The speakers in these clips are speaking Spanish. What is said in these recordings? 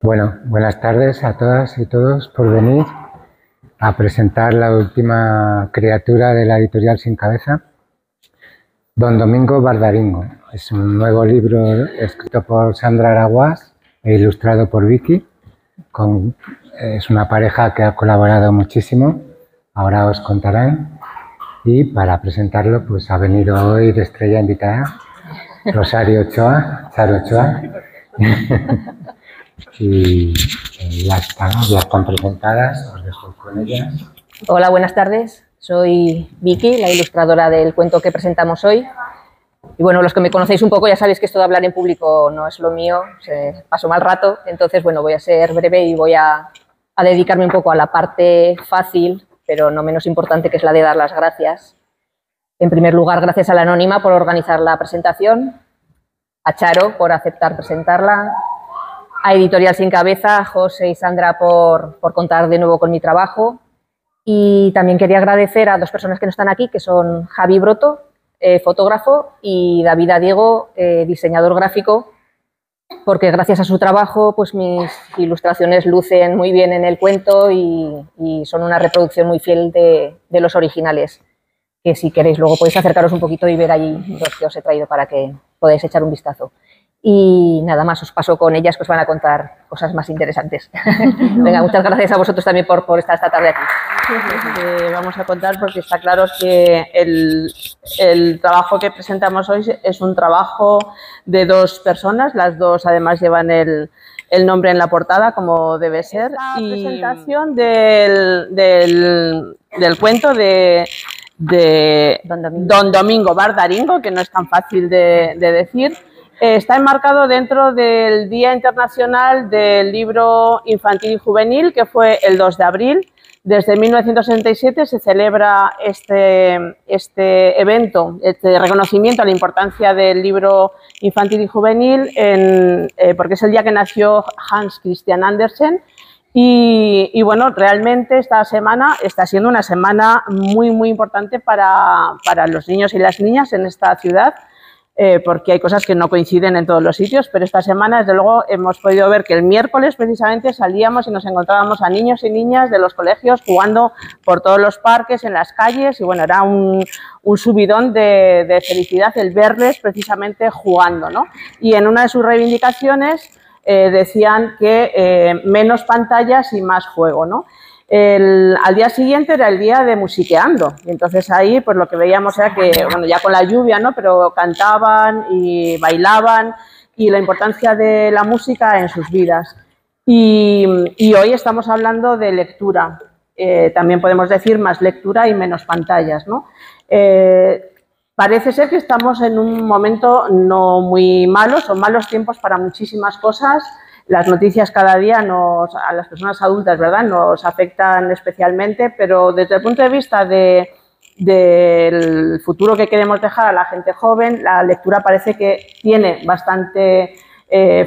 Bueno, buenas tardes a todas y todos por venir a presentar la última criatura de la editorial Sin Cabeza, Don Domingo Bardaringo. Es un nuevo libro escrito por Sandra Araguás e ilustrado por Vicky. Es una pareja que ha colaborado muchísimo, ahora os contarán. Y para presentarlo pues ha venido hoy de estrella invitada Rosario Ochoa, Charo Ochoa. Y ya están presentadas, os dejo con ellas. Hola, buenas tardes. Soy Vicky, la ilustradora del cuento que presentamos hoy. Y bueno, los que me conocéis un poco ya sabéis que esto de hablar en público no es lo mío, paso mal rato. Entonces, bueno, voy a ser breve y voy a dedicarme un poco a la parte fácil, pero no menos importante, que es la de dar las gracias. En primer lugar, gracias a la Anónima por organizar la presentación, a Charo por aceptar presentarla, a Editorial Sin Cabeza, a José y Sandra por contar de nuevo con mi trabajo. Y también quería agradecer a dos personas que no están aquí, que son Javi Broto, fotógrafo, y David Diego, diseñador gráfico, porque gracias a su trabajo pues mis ilustraciones lucen muy bien en el cuento y son una reproducción muy fiel de los originales, que si queréis luego podéis acercaros un poquito y ver allí los que os he traído para que podáis echar un vistazo. Y nada más, os paso con ellas, que os van a contar cosas más interesantes. Venga, muchas gracias a vosotros también por estar esta tarde aquí. Vamos a contar porque está claro que el trabajo que presentamos hoy es un trabajo de dos personas, las dos además llevan el nombre en la portada, como debe ser. La presentación del cuento de Don Domingo Bardaringo, que no es tan fácil de decir. Está enmarcado dentro del Día Internacional del Libro Infantil y Juvenil, que fue el 2 de abril. Desde 1967 se celebra este evento, este reconocimiento a la importancia del libro infantil y juvenil, porque es el día que nació Hans Christian Andersen. Y bueno, realmente esta semana está siendo una semana muy, muy importante para los niños y las niñas en esta ciudad. Porque hay cosas que no coinciden en todos los sitios, pero esta semana, desde luego, hemos podido ver que el miércoles precisamente salíamos y nos encontrábamos a niños y niñas de los colegios jugando por todos los parques, en las calles, y bueno, era un subidón de felicidad el verles precisamente jugando, ¿no? Y en una de sus reivindicaciones decían que menos pantallas y más juego, ¿no? Al día siguiente era el día de musiqueando, y entonces ahí pues lo que veíamos era que, bueno, ya con la lluvia, ¿no?, pero cantaban y bailaban, y la importancia de la música en sus vidas. Y hoy estamos hablando de lectura, también podemos decir más lectura y menos pantallas, ¿no? Parece ser que estamos en un momento no muy malo, son malos tiempos para muchísimas cosas. Las noticias cada día a las personas adultas, ¿verdad?, nos afectan especialmente, pero desde el punto de vista del futuro que queremos dejar a la gente joven, la lectura parece que tiene bastante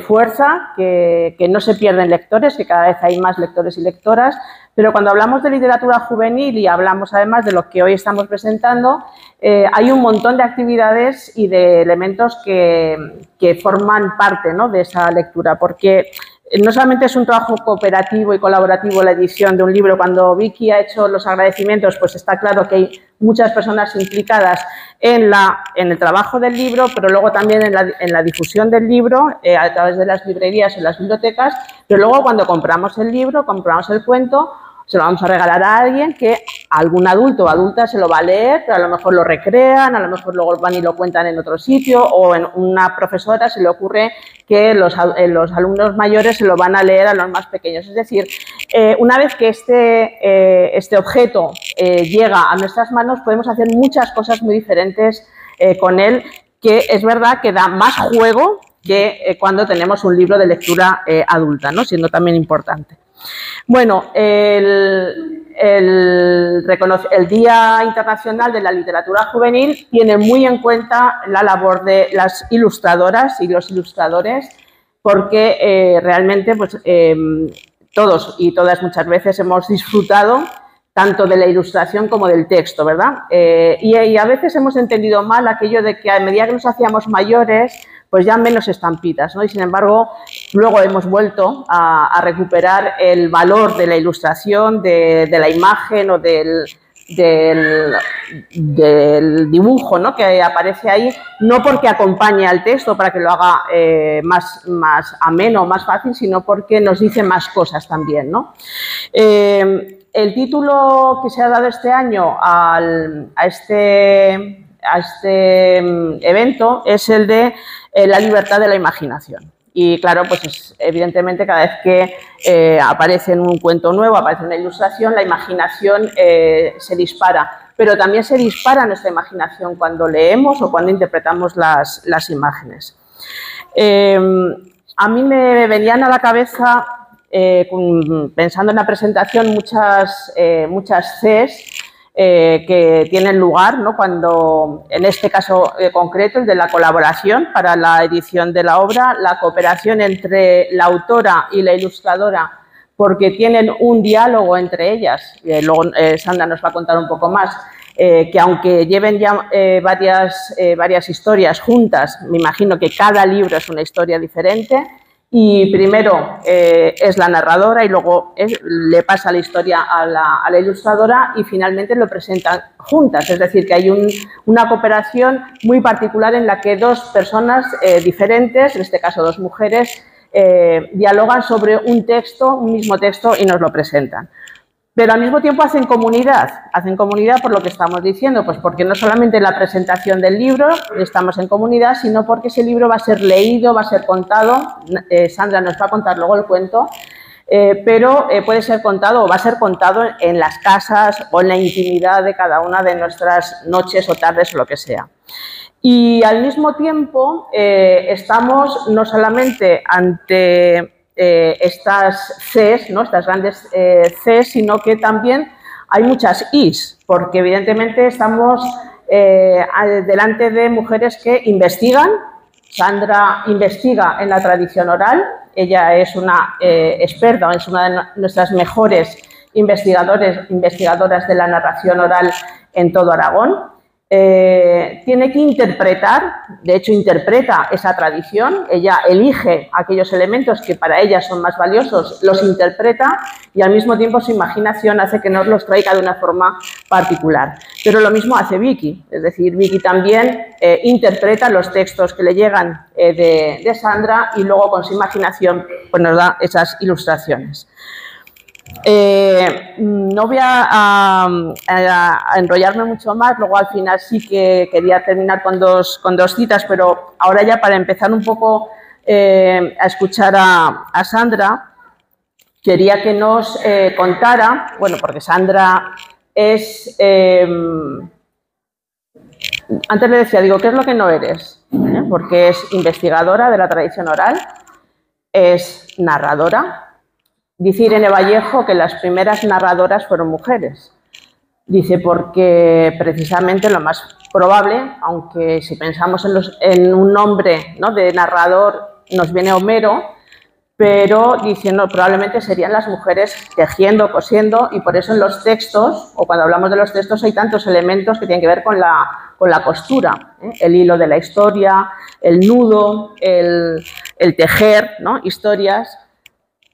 fuerza, que no se pierden lectores, que cada vez hay más lectores y lectoras, pero cuando hablamos de literatura juvenil y hablamos además de lo que hoy estamos presentando, hay un montón de actividades y de elementos que forman parte, ¿no?, de esa lectura, porque no solamente es un trabajo cooperativo y colaborativo la edición de un libro. Cuando Vicky ha hecho los agradecimientos, pues está claro que hay muchas personas implicadas en el trabajo del libro, pero luego también en la difusión del libro a través de las librerías y las bibliotecas, pero luego cuando compramos el libro, compramos el cuento, se lo vamos a regalar a alguien que algún adulto o adulta se lo va a leer, pero a lo mejor lo recrean, a lo mejor luego van y lo cuentan en otro sitio, o en una profesora se le ocurre que los alumnos mayores se lo van a leer a los más pequeños. Es decir, una vez que este objeto llega a nuestras manos, podemos hacer muchas cosas muy diferentes con él, que es verdad que da más juego que cuando tenemos un libro de lectura adulta, ¿no?, siendo también importante. Bueno, el Día Internacional de la Literatura Juvenil tiene muy en cuenta la labor de las ilustradoras y los ilustradores, porque realmente pues, todos y todas muchas veces hemos disfrutado tanto de la ilustración como del texto, ¿verdad? Y a veces hemos entendido mal aquello de que a medida que nos hacíamos mayores, pues ya menos estampitas, ¿no? Y sin embargo, luego hemos vuelto a recuperar el valor de la ilustración, de la imagen o del dibujo, ¿no?, que aparece ahí, no porque acompañe al texto para que lo haga más ameno, más fácil, sino porque nos dice más cosas también, ¿no? El título que se ha dado este año a este evento es el de la libertad de la imaginación. Y claro, pues evidentemente cada vez que aparece en un cuento nuevo, aparece una ilustración, la imaginación se dispara. Pero también se dispara nuestra imaginación cuando leemos o cuando interpretamos las imágenes. A mí me venían a la cabeza, pensando en la presentación, muchas Cs que tienen lugar, ¿no?, cuando, en este caso concreto, el de la colaboración para la edición de la obra, la cooperación entre la autora y la ilustradora, porque tienen un diálogo entre ellas. Luego Sandra nos va a contar un poco más, que aunque lleven ya varias historias juntas, me imagino que cada libro es una historia diferente. Y primero es la narradora y luego le pasa la historia a la ilustradora y finalmente lo presentan juntas. Es decir, que hay una cooperación muy particular en la que dos personas diferentes, en este caso dos mujeres, dialogan sobre un mismo texto y nos lo presentan. Pero al mismo tiempo hacen comunidad por lo que estamos diciendo, pues porque no solamente en la presentación del libro estamos en comunidad, sino porque ese libro va a ser leído, va a ser contado, Sandra nos va a contar luego el cuento, pero puede ser contado o va a ser contado en las casas o en la intimidad de cada una de nuestras noches o tardes o lo que sea. Y al mismo tiempo estamos no solamente ante estas Cs, ¿no?, estas grandes Cs, sino que también hay muchas Is, porque evidentemente estamos delante de mujeres que investigan. Sandra investiga en la tradición oral, ella es una experta, es una de nuestras mejores investigadoras de la narración oral en todo Aragón. Tiene que interpretar, de hecho interpreta esa tradición, ella elige aquellos elementos que para ella son más valiosos, los interpreta y al mismo tiempo su imaginación hace que nos los traiga de una forma particular. Pero lo mismo hace Vicky, es decir, Vicky también interpreta los textos que le llegan de Sandra y luego con su imaginación pues nos da esas ilustraciones. No voy a enrollarme mucho más, luego al final sí que quería terminar con dos citas, pero ahora ya para empezar un poco a escuchar a Sandra, quería que nos contara, bueno, porque Sandra es, antes le decía, digo, ¿qué es lo que no eres? Porque es investigadora de la tradición oral, es narradora. Dice Irene Vallejo que las primeras narradoras fueron mujeres. Dice porque precisamente lo más probable, aunque si pensamos en un nombre, ¿no?, de narrador, nos viene Homero, pero dice no, probablemente serían las mujeres tejiendo, cosiendo, y por eso en los textos, o cuando hablamos de los textos, hay tantos elementos que tienen que ver con la costura, ¿eh? El hilo de la historia, el nudo, el tejer, ¿no?, historias.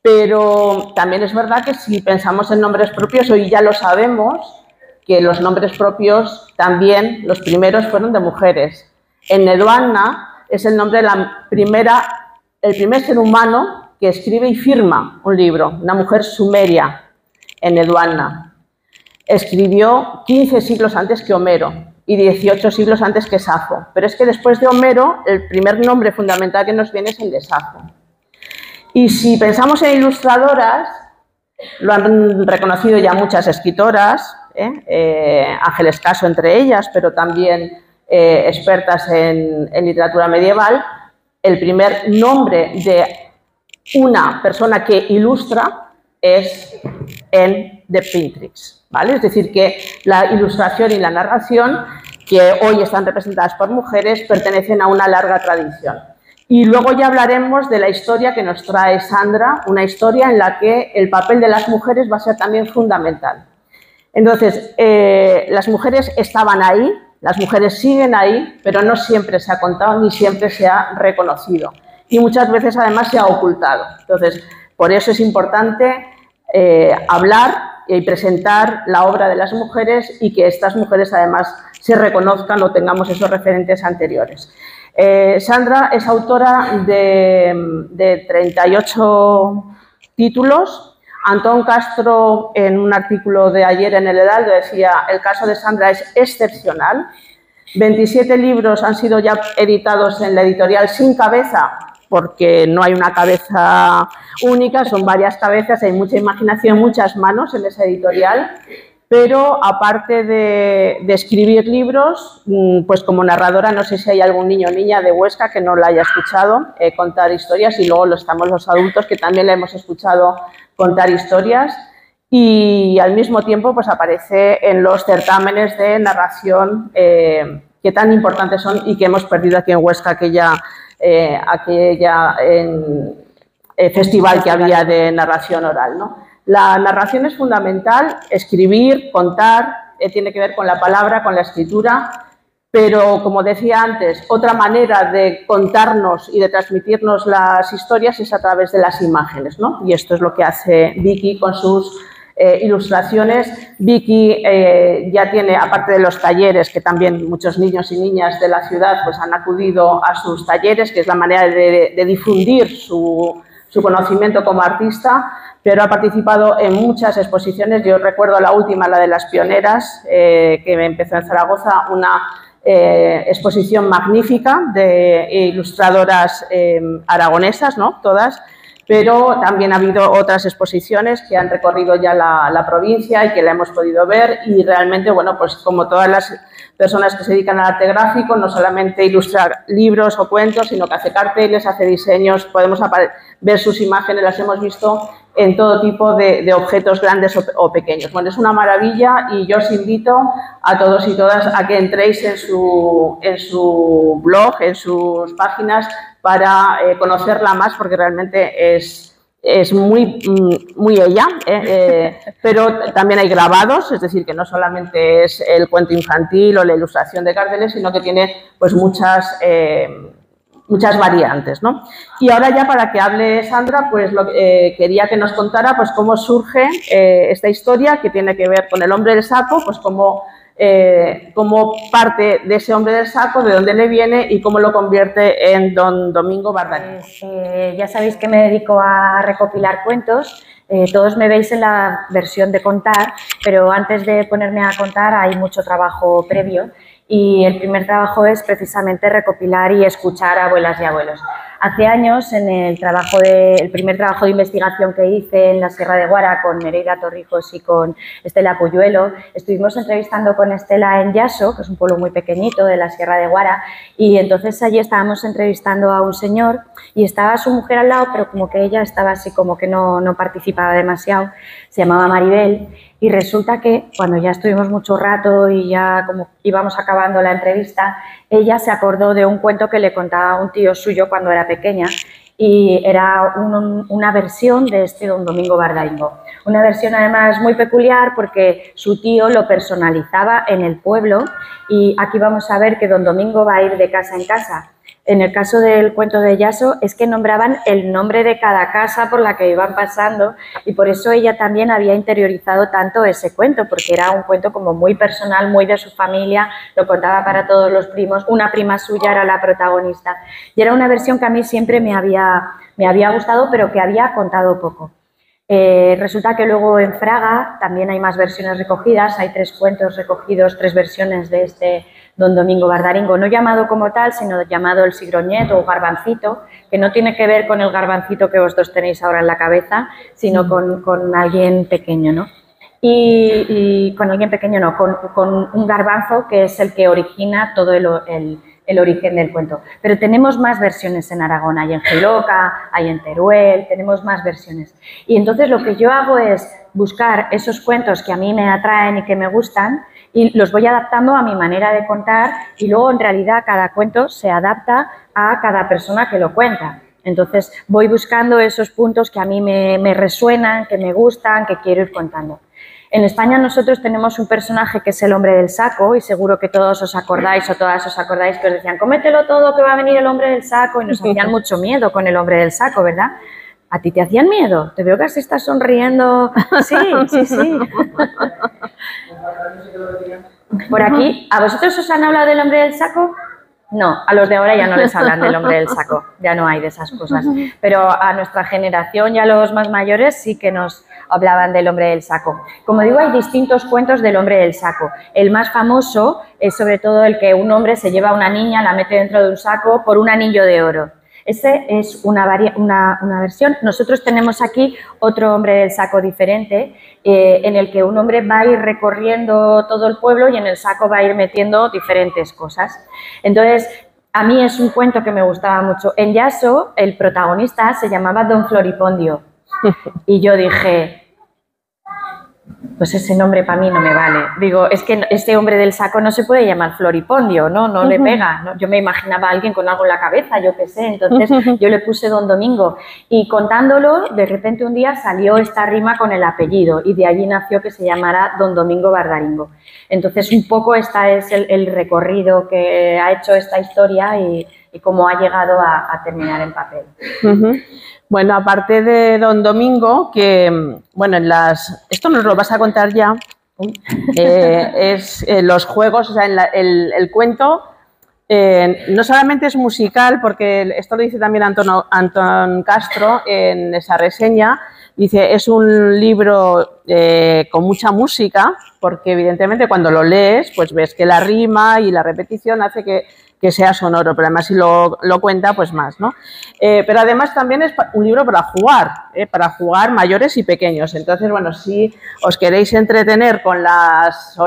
Pero también es verdad que si pensamos en nombres propios, hoy ya lo sabemos, que los nombres propios también, los primeros fueron de mujeres. En Neduanna es el nombre de el primer ser humano que escribe y firma un libro, una mujer sumeria, en Neduanna. Escribió 15 siglos antes que Homero y 18 siglos antes que Safo. Pero es que después de Homero, el primer nombre fundamental que nos viene es el de Safo. Y si pensamos en ilustradoras, lo han reconocido ya muchas escritoras, Ángeles Caso entre ellas, pero también expertas en literatura medieval. El primer nombre de una persona que ilustra es en de Pintrix, ¿vale? Es decir, que la ilustración y la narración, que hoy están representadas por mujeres, pertenecen a una larga tradición. Y luego ya hablaremos de la historia que nos trae Sandra, una historia en la que el papel de las mujeres va a ser también fundamental. Entonces, las mujeres estaban ahí Las mujeres siguen ahí, pero no siempre se ha contado ni siempre se ha reconocido. Y muchas veces además se ha ocultado. Entonces, por eso es importante hablar y presentar la obra de las mujeres y que estas mujeres además se reconozcan o tengamos esos referentes anteriores. Sandra es autora de 38 títulos. Antón Castro, en un artículo de ayer en El Heraldo, decía: el caso de Sandra es excepcional. 27 libros han sido ya editados en la editorial Sin Cabeza, porque no hay una cabeza única, son varias cabezas, hay mucha imaginación, muchas manos en esa editorial. Pero aparte de escribir libros, pues como narradora, no sé si hay algún niño o niña de Huesca que no la haya escuchado contar historias, y luego estamos los adultos que también la hemos escuchado contar historias, y al mismo tiempo pues aparece en los certámenes de narración que tan importantes son y que hemos perdido aquí en Huesca, aquella festival que había de narración oral, ¿no? La narración es fundamental, escribir, contar, tiene que ver con la palabra, con la escritura, pero como decía antes, otra manera de contarnos y de transmitirnos las historias es a través de las imágenes, ¿no? Y esto es lo que hace Vicky con sus ilustraciones. Vicky ya tiene, aparte de los talleres, que también muchos niños y niñas de la ciudad pues han acudido a sus talleres, que es la manera de difundir su conocimiento como artista, pero ha participado en muchas exposiciones. Yo recuerdo la última, la de las pioneras, que empezó en Zaragoza, una exposición magnífica de ilustradoras aragonesas, ¿no? Todas, pero también ha habido otras exposiciones que han recorrido ya la provincia y que la hemos podido ver, y realmente, bueno, pues como todas las personas que se dedican al arte gráfico, no solamente ilustra libros o cuentos, sino que hace carteles, hace diseños, podemos ver sus imágenes, las hemos visto en todo tipo de objetos grandes o pequeños. Bueno, es una maravilla, y yo os invito a todos y todas a que entréis en su blog, en sus páginas, para conocerla más, porque realmente es muy ella, pero también hay grabados, es decir, que no solamente es el cuento infantil o la ilustración de carteles, sino que tiene pues muchas variantes, ¿no? Y ahora ya, para que hable Sandra, pues quería que nos contara pues cómo surge esta historia, que tiene que ver con el hombre del saco, pues cómo parte de ese hombre del saco, de dónde le viene y cómo lo convierte en Don Domingo Bardarín. Ya sabéis que me dedico a recopilar cuentos. Todos me veis en la versión de contar, pero antes de ponerme a contar hay mucho trabajo previo, y el primer trabajo es precisamente recopilar y escuchar a abuelas y abuelos. Hace años, en el primer trabajo de investigación que hice en la Sierra de Guara con Nereida Torrijos y con Estela Puyuelo, estuvimos entrevistando con Estela en Llaso, que es un pueblo muy pequeñito de la Sierra de Guara, y entonces allí estábamos entrevistando a un señor y estaba su mujer al lado, pero como que ella estaba así como que no participaba demasiado. Se llamaba Maribel, y resulta que cuando ya estuvimos mucho rato y ya como íbamos acabando la entrevista, ella se acordó de un cuento que le contaba un tío suyo cuando era pequeña, y era una versión de este Don Domingo Bardaringo. Una versión además muy peculiar porque su tío lo personalizaba en el pueblo, y aquí vamos a ver que Don Domingo va a ir de casa en casa. En el caso del cuento de Llaso es que nombraban el nombre de cada casa por la que iban pasando, y por eso ella también había interiorizado tanto ese cuento, porque era un cuento como muy personal, muy de su familia, lo contaba para todos los primos, una prima suya era la protagonista, y era una versión que a mí siempre me había gustado, pero que había contado poco. Resulta que luego en Fraga también hay más versiones recogidas, hay 3 cuentos recogidos, 3 versiones de este Don Domingo Bardaringo, no llamado como tal, sino llamado el Sigroñet o Garbancito, que no tiene que ver con el garbancito que vosotros tenéis ahora en la cabeza, sino con alguien pequeño, ¿no? Y con alguien pequeño no, con un garbanzo, que es el que origina todo el origen del cuento. Pero tenemos más versiones en Aragón, hay en Jiloca, hay en Teruel, tenemos más versiones. Y entonces lo que yo hago es buscar esos cuentos que a mí me atraen y que me gustan, y los voy adaptando a mi manera de contar, y luego en realidad cada cuento se adapta a cada persona que lo cuenta. Entonces voy buscando esos puntos que a mí me resuenan, que me gustan, que quiero ir contando. En España nosotros tenemos un personaje que es el hombre del saco y seguro que todos os acordáis o todas os acordáis que os decían cómetelo todo que va a venir el hombre del saco y nos hacían mucho miedo con el hombre del saco, ¿verdad? ¿A ti te hacían miedo? Te veo que así estás sonriendo. Sí, sí, sí. Por aquí, ¿a vosotros os han hablado del hombre del saco? No, a los de ahora ya no les hablan del hombre del saco, ya no hay de esas cosas. Pero a nuestra generación y a los más mayores sí que nos hablaban del hombre del saco. Como digo, hay distintos cuentos del hombre del saco. El más famoso es sobre todo el que un hombre se lleva a una niña, la mete dentro de un saco por un anillo de oro. Ese es una versión. Nosotros tenemos aquí otro hombre del saco diferente, en el que un hombre va a ir recorriendo todo el pueblo y en el saco va a ir metiendo diferentes cosas. Entonces, a mí es un cuento que me gustaba mucho. En Yaso, el protagonista se llamaba Don Floripondio. Y yo dije, pues ese nombre para mí no me vale. Digo, es que este hombre del saco no se puede llamar Floripondio, ¿no? No le pega, ¿no? Yo me imaginaba a alguien con algo en la cabeza, yo qué sé. Entonces yo le puse Don Domingo. Y contándolo, de repente un día salió esta rima con el apellido y de allí nació que se llamara Don Domingo Bardaringo. Entonces un poco este es el recorrido que ha hecho esta historia y cómo ha llegado a terminar en papel. Bueno, aparte de Don Domingo, que, bueno, esto nos lo vas a contar ya, es los juegos, o sea, el cuento no solamente es musical, porque esto lo dice también Antón Castro en esa reseña, dice, es un libro con mucha música, porque evidentemente cuando lo lees, pues ves que la rima y la repetición hace que sea sonoro, pero además si lo cuenta, pues más, ¿no? Pero además también es un libro para jugar mayores y pequeños. Entonces, bueno, si os queréis entretener con las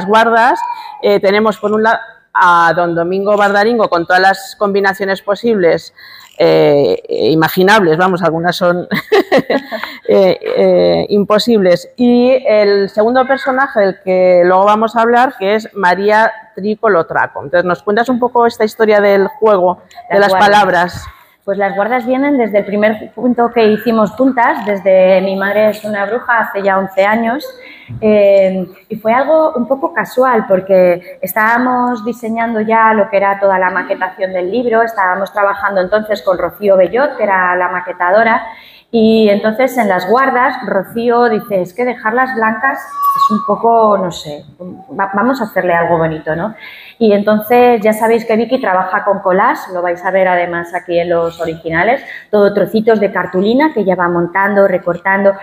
guardas, tenemos por un lado a Don Domingo Bardaringo con todas las combinaciones posibles, imaginables, vamos, algunas son imposibles. Y el segundo personaje del que luego vamos a hablar, que es María Trícolo Traco. Entonces, ¿nos cuentas un poco esta historia del juego, de las palabras? Pues las guardas vienen desde el primer punto que hicimos juntas, desde Mi madre es una bruja, hace ya 11 años, y fue algo un poco casual porque estábamos diseñando ya lo que era toda la maquetación del libro, estábamos trabajando entonces con Rocío Bellot, que era la maquetadora, y entonces en las guardas Rocío dice, es que dejarlas blancas es un poco, no sé, vamos a hacerle algo bonito, ¿no? Y entonces ya sabéis que Vicky trabaja con collage, lo vais a ver además aquí en los originales, todo trocitos de cartulina que ella va montando, recortando,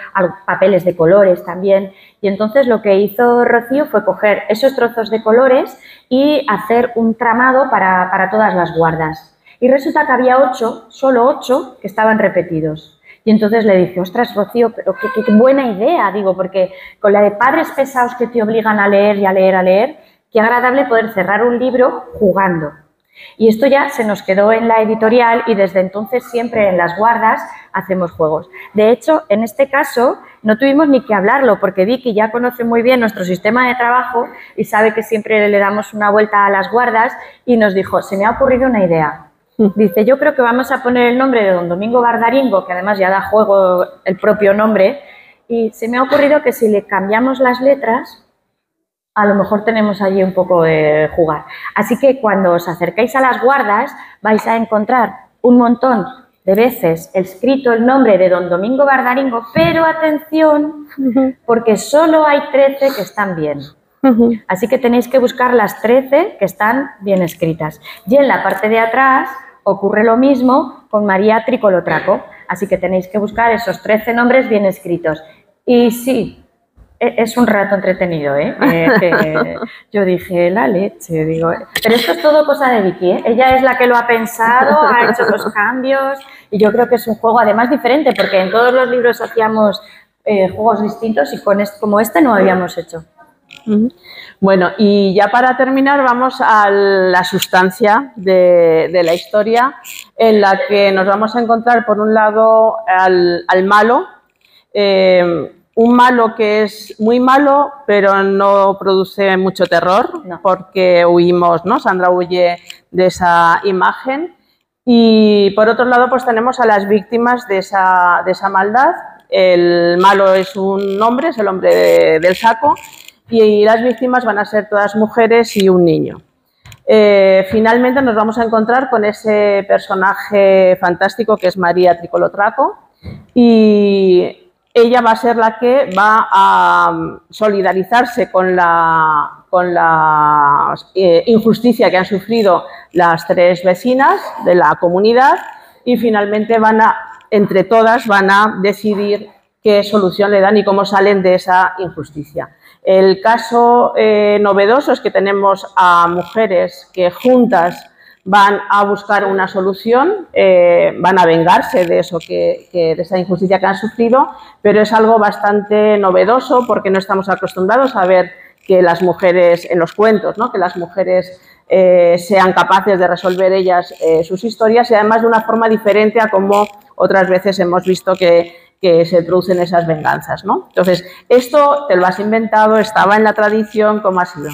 papeles de colores también. Y entonces lo que hizo Rocío fue coger esos trozos de colores y hacer un tramado para todas las guardas. Y resulta que había 8, solo 8, que estaban repetidos. Y entonces le dije, ostras, Rocío, pero qué buena idea, digo, porque con la de padres pesados que te obligan a leer y a leer, a leer, qué agradable poder cerrar un libro jugando. Y esto ya se nos quedó en la editorial y desde entonces siempre en las guardas hacemos juegos. De hecho, en este caso no tuvimos ni que hablarlo porque Vicky ya conoce muy bien nuestro sistema de trabajo y sabe que siempre le damos una vuelta a las guardas y nos dijo, se me ha ocurrido una idea. Dice, yo creo que vamos a poner el nombre de Don Domingo Bardaringo, que además ya da juego el propio nombre, y se me ha ocurrido que si le cambiamos las letras, a lo mejor tenemos allí un poco de jugar. Así que cuando os acerquéis a las guardas, vais a encontrar un montón de veces escrito el nombre de Don Domingo Bardaringo, pero atención, porque solo hay 13 que están bien. Así que tenéis que buscar las 13 que están bien escritas. Y en la parte de atrás ocurre lo mismo con María Trícolo Traco, así que tenéis que buscar esos 13 nombres bien escritos. Y sí, es un rato entretenido, ¿eh? Que yo dije, la leche, digo... Pero esto es todo cosa de Vicky, ¿eh? Ella es la que lo ha pensado, ha hecho los cambios, y yo creo que es un juego además diferente, porque en todos los libros hacíamos juegos distintos y como este no habíamos hecho. Bueno, y ya para terminar vamos a la sustancia de la historia, en la que nos vamos a encontrar por un lado al malo, un malo que es muy malo pero no produce mucho terror, no. Porque huimos, ¿no? Sandra huye de esa imagen. Y por otro lado pues tenemos a las víctimas de esa maldad, El malo es un hombre, es el hombre del saco, y las víctimas van a ser todas mujeres y un niño. Finalmente nos vamos a encontrar con ese personaje fantástico que es María Tricolo-Traco, y ella va a ser la que va a solidarizarse con la injusticia que han sufrido las 3 vecinas de la comunidad, y finalmente entre todas van a decidir qué solución le dan y cómo salen de esa injusticia. El caso novedoso es que tenemos a mujeres que juntas van a buscar una solución, van a vengarse de eso de esa injusticia que han sufrido, pero es algo bastante novedoso porque no estamos acostumbrados a ver que las mujeres, en los cuentos, ¿no?, que las mujeres sean capaces de resolver ellas sus historias, y además de una forma diferente a como otras veces hemos visto que se producen esas venganzas, ¿no? Entonces, esto te lo has inventado, estaba en la tradición, ¿cómo ha sido?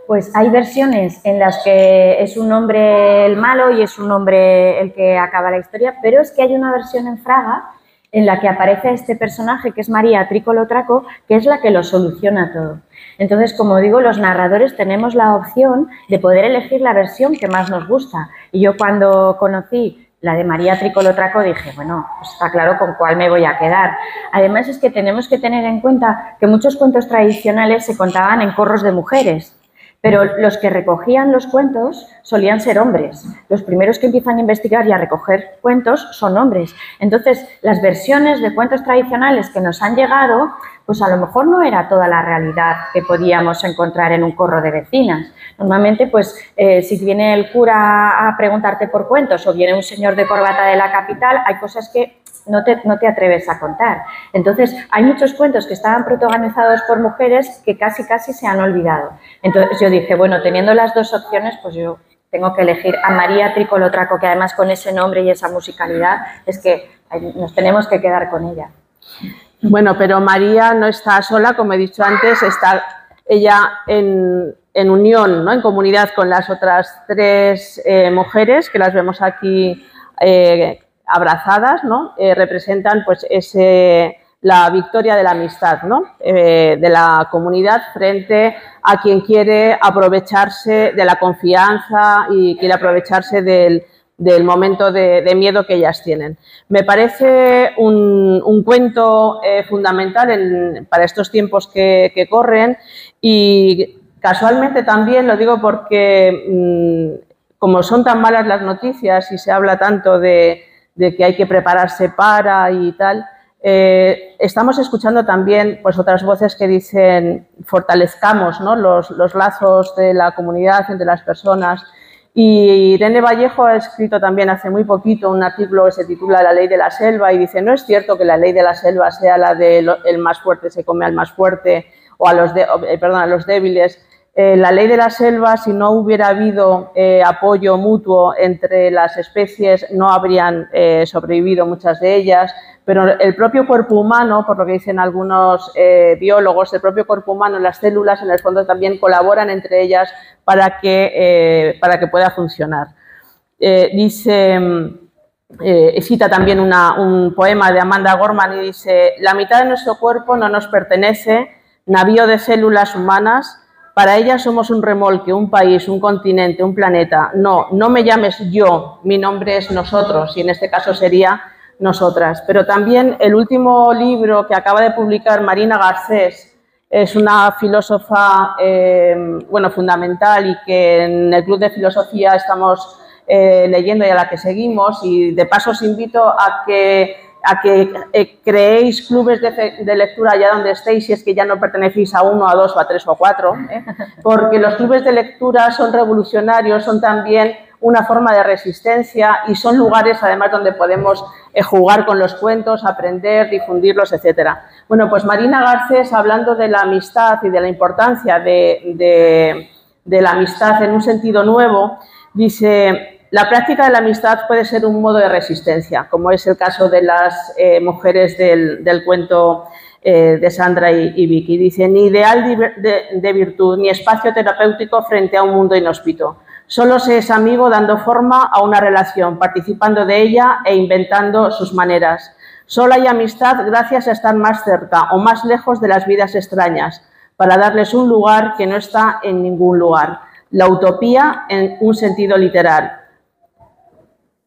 Pues hay versiones en las que es un hombre el malo y es un hombre el que acaba la historia, pero es que hay una versión en Fraga en la que aparece este personaje que es María Tricolo-Traco, que es la que lo soluciona todo. Entonces, como digo, los narradores tenemos la opción de poder elegir la versión que más nos gusta. Y yo cuando conocí la de María Tricolo-Traco dije, bueno, pues está claro con cuál me voy a quedar. Además es que tenemos que tener en cuenta que muchos cuentos tradicionales se contaban en corros de mujeres, pero los que recogían los cuentos solían ser hombres. Los primeros que empiezan a investigar y a recoger cuentos son hombres. Entonces, las versiones de cuentos tradicionales que nos han llegado, pues a lo mejor no era toda la realidad que podíamos encontrar en un corro de vecinas. Normalmente, pues, si viene el cura a preguntarte por cuentos o viene un señor de corbata de la capital, hay cosas que no te atreves a contar. Entonces, hay muchos cuentos que estaban protagonizados por mujeres que casi se han olvidado. Entonces, yo dije, bueno, teniendo las 2 opciones, pues yo tengo que elegir a María Tricolo-Traco, que además con ese nombre y esa musicalidad es que nos tenemos que quedar con ella. Bueno, pero María no está sola, como he dicho antes, está ella en unión, ¿no?, en comunidad con las otras 3 mujeres, que las vemos aquí abrazadas, ¿no? Representan pues la victoria de la amistad, ¿no?, de la comunidad frente a quien quiere aprovecharse de la confianza y quiere aprovecharse del momento de miedo que ellas tienen. Me parece un cuento fundamental para estos tiempos que corren, y casualmente también lo digo porque como son tan malas las noticias y se habla tanto de que hay que prepararse para y tal, estamos escuchando también pues otras voces que dicen fortalezcamos, ¿no?, los lazos de la comunidad entre las personas. Y Irene Vallejo ha escrito también hace muy poquito un artículo que se titula La ley de la selva, y dice, no es cierto que la ley de la selva sea la de el más fuerte se come al más fuerte o a los débiles. La ley de la selva, si no hubiera habido apoyo mutuo entre las especies, no habrían sobrevivido muchas de ellas, pero el propio cuerpo humano, por lo que dicen algunos biólogos, el propio cuerpo humano, las células en el fondo también colaboran entre ellas para que pueda funcionar. Cita también un poema de Amanda Gorman y dice, la mitad de nuestro cuerpo no nos pertenece, navío de células humanas. Para ellas somos un remolque, un país, un continente, un planeta. No me llames yo, mi nombre es nosotros, y en este caso sería nosotras. Pero también el último libro que acaba de publicar Marina Garcés, es una filósofa fundamental y que en el Club de Filosofía estamos leyendo y a la que seguimos, y de paso os invito a que creéis clubes de lectura allá donde estéis, si es que ya no pertenecéis a 1, a 2, a 3 o a 4, porque los clubes de lectura son revolucionarios, son también una forma de resistencia y son lugares además donde podemos jugar con los cuentos, aprender, difundirlos, etc. Bueno, pues Marina Garcés, hablando de la amistad y de la importancia de la amistad en un sentido nuevo, dice... La práctica de la amistad puede ser un modo de resistencia, como es el caso de las mujeres del cuento de Sandra y Vicky. Dice, ni ideal de virtud, ni espacio terapéutico frente a un mundo inhóspito. Solo se es amigo dando forma a una relación, participando de ella e inventando sus maneras. Solo hay amistad gracias a estar más cerca o más lejos de las vidas extrañas, para darles un lugar que no está en ningún lugar. La utopía en un sentido literal.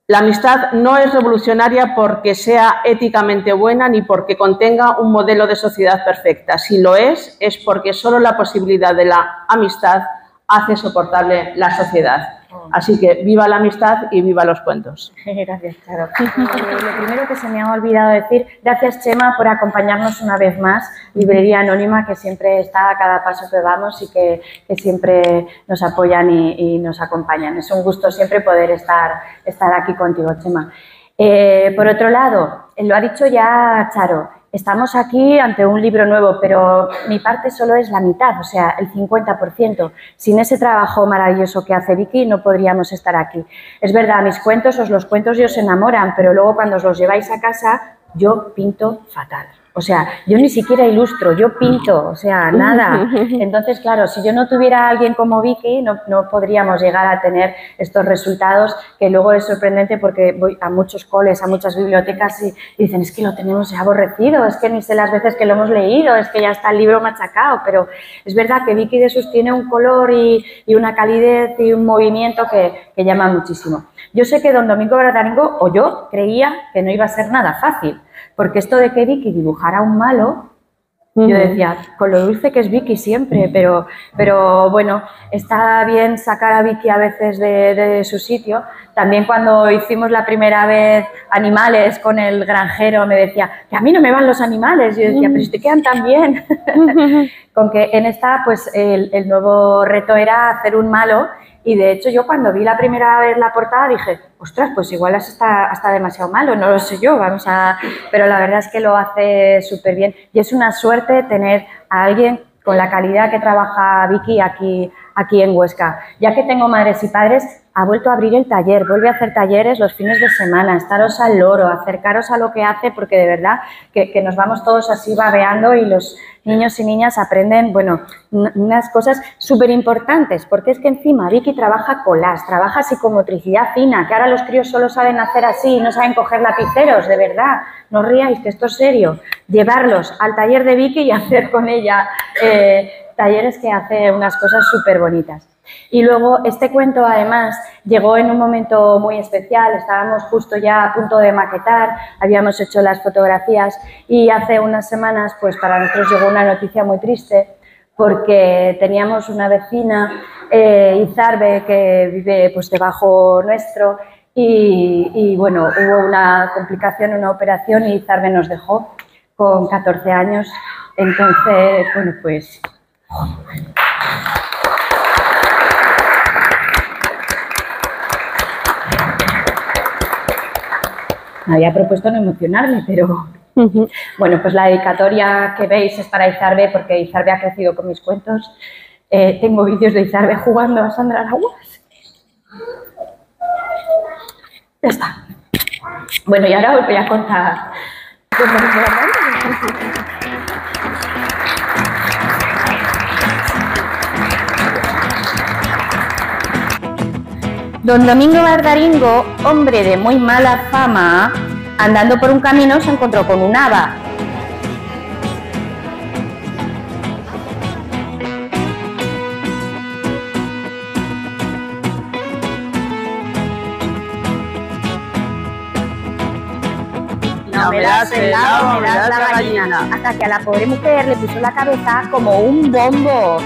La amistad no es revolucionaria porque sea éticamente buena ni porque contenga un modelo de sociedad perfecta. Si lo es porque solo la posibilidad de la amistad hace soportable la sociedad. Así que viva la amistad y viva los cuentos. Gracias, Charo. Lo primero que se me ha olvidado decir, gracias Chema por acompañarnos una vez más, Librería Anónima, que siempre está a cada paso que vamos y que siempre nos apoyan y nos acompañan. Es un gusto siempre poder estar aquí contigo, Chema. Por otro lado, lo ha dicho ya Charo, estamos aquí ante un libro nuevo, pero mi parte solo es la mitad, o sea, el 50%. Sin ese trabajo maravilloso que hace Vicky no podríamos estar aquí. Es verdad, mis cuentos, os los cuentos y os enamoran, pero luego cuando os los lleváis a casa, yo pinto fatal. O sea, yo ni siquiera ilustro, yo pinto, o sea, nada. Entonces, claro, si yo no tuviera a alguien como Vicky, no podríamos llegar a tener estos resultados, que luego es sorprendente porque voy a muchos coles, a muchas bibliotecas y dicen, es que lo tenemos ya aborrecido, es que ni sé las veces que lo hemos leído, es que ya está el libro machacado, pero es verdad que Vicky de sus tiene un color y una calidez y un movimiento que llama muchísimo. Yo sé que don Domingo Bardaringo, o yo, creía que no iba a ser nada fácil, porque esto de que Vicky dibujara un malo, yo decía, con lo dulce que es Vicky siempre, pero bueno, está bien sacar a Vicky a veces de su sitio. También cuando hicimos la primera vez animales con el granjero me decía, que a mí no me van los animales. Yo decía, pero si te quedan tan bien. Con que en esta, pues el nuevo reto era hacer un malo. Y de hecho yo cuando vi la primera vez la portada dije, ostras, pues igual está demasiado malo, no lo sé yo, pero la verdad es que lo hace súper bien. Y es una suerte tener a alguien con la calidad que trabaja Vicky aquí en Huesca. Ya que tengo madres y padres, ha vuelto a abrir el taller, vuelve a hacer talleres los fines de semana, estaros al loro, acercaros a lo que hace, porque de verdad que nos vamos todos así babeando y los niños y niñas aprenden, bueno, unas cosas súper importantes, porque es que encima Vicky trabaja collage, trabaja psicomotricidad fina, que ahora los críos solo saben hacer así, no saben coger lapiceros, de verdad, no os ríais, que esto es serio. Llevarlos al taller de Vicky y hacer con ella talleres que hace unas cosas súper bonitas. Y luego este cuento además llegó en un momento muy especial, estábamos justo ya a punto de maquetar, habíamos hecho las fotografías y hace unas semanas pues para nosotros llegó una noticia muy triste porque teníamos una vecina, Izarbe, que vive pues debajo nuestro y bueno, hubo una complicación, una operación y Izarbe nos dejó con 14 años, entonces bueno pues... Me había propuesto no emocionarme, pero... Bueno, pues la dedicatoria que veis es para Izarbe, porque Izarbe ha crecido con mis cuentos. Tengo vídeos de Izarbe jugando a Sandra Araguas. Ya está. Bueno, y ahora os voy a contar... Don Domingo Bardaringo, hombre de muy mala fama, andando por un camino se encontró con un haba. No me das el helado, me das la gallina. Hasta que a la pobre mujer le puso la cabeza como un bombo.